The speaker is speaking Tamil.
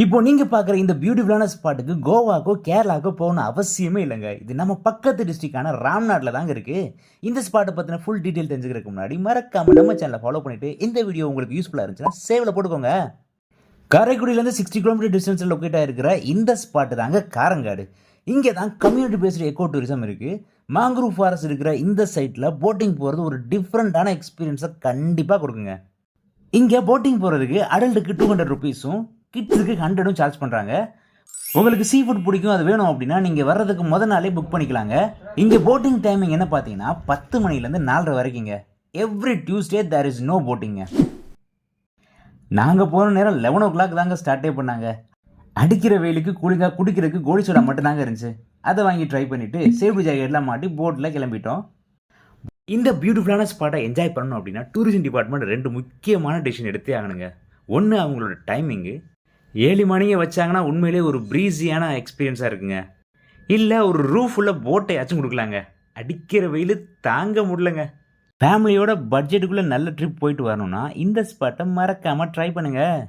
இப்போ நீங்க பார்க்குற இந்த பியூட்டிஃபுல்லான ஸ்பாட்டுக்கு கோவாக்கோ, கேரளாக்கோ போகணும் அவசியமே இல்லங்க. இது நம்ம பக்கத்து டிஸ்ட்ரிக்டான ராம்நாட்ல தாங்க இருக்கு. இந்த ஸ்பாட்ட பத்தின ஃபுல் டீட்டெயில் தெரிஞ்சுக்கிறதுக்கு முன்னாடி மறக்காம நம்ம சேனலை ஃபாலோ பண்ணிட்டு இந்த வீடியோ உங்களுக்கு யூஸ்ஃபுல்லா இருந்துச்சுன்னா சேவ்ல போட்டுக்கோங்க. காரைக்குடியிலேருந்து 60 கிலோமீட்டர் டிஸ்டன்ஸில் லொக்கேட் ஆகிருக்கிற இந்த ஸ்பாட்டு தாங்க காரங்காடு. இங்கே தான் கம்யூனிட்டி பேஸ்டு எக்கோ டூரிசம் இருக்குது. மேங்க்ரூவ் ஃபாரஸ்ட் இருக்கிற இந்த சைட்டில் போட்டிங் போகிறது ஒரு டிஃப்ரெண்ட்டான எக்ஸ்பீரியன்ஸை கண்டிப்பாக கொடுக்குங்க. இங்கே போட்டிங் போகிறதுக்கு அடல்ட்டுக்கு 200 ருபீஸும் கிட்ஸுக்கு 100 சார்ஜ் பண்ணுறாங்க. உங்களுக்கு சீ ஃபுட் பிடிக்கும், அது வேணும் அப்படின்னா நீங்கள் வர்றதுக்கு முதல் நாளே புக் பண்ணிக்கலாங்க. இங்கே போட்டிங் டைமிங் என்ன பார்த்தீங்கன்னா 10 மணிலேருந்து 4:30 வரைக்குங்க. Every Tuesday there is no போட்டிங்க. நாங்கள் போகிற நேரம் 11 o'clock தாங்க ஸ்டார்ட்டே பண்ணாங்க. அடிக்கிற வெயிலுக்கு கூலிங்காக குடிக்கிறதுக்கு கோலி சோடா மட்டும் தாங்க இருந்துச்சு. அதை வாங்கி ட்ரை பண்ணிவிட்டு சேஃப்டி ஜாக்கெட்லாம் மாட்டி போட்டில் கிளம்பிட்டோம். இந்த பியூட்டிஃபுல்லான ஸ்பாட்டை என்ஜாய் பண்ணணும் அப்படின்னா டூரிசம் டிபார்ட்மெண்ட் 2 முக்கியமான டிசிஷன் எடுத்தே ஆகணுங்க. ஒன்று அவங்களோட டைமிங்கு. 7 மணியை வச்சாங்கன்னா உண்மையிலே ஒரு ப்ரீஸியான எக்ஸ்பீரியன்ஸாக இருக்குங்க. இல்லை ஒரு ரூஃபுள்ள போட்டையாச்சும் கொடுக்கலாங்க. அடிக்கிற வெயில் தாங்க முடியலங்க. ஃபேமிலியோட பட்ஜெட்டுக்குள்ளே நல்ல ட்ரிப் போயிட்டு வரணும்னா இந்த ஸ்பாட்டை மறக்காமல் ட்ரை பண்ணுங்கள்.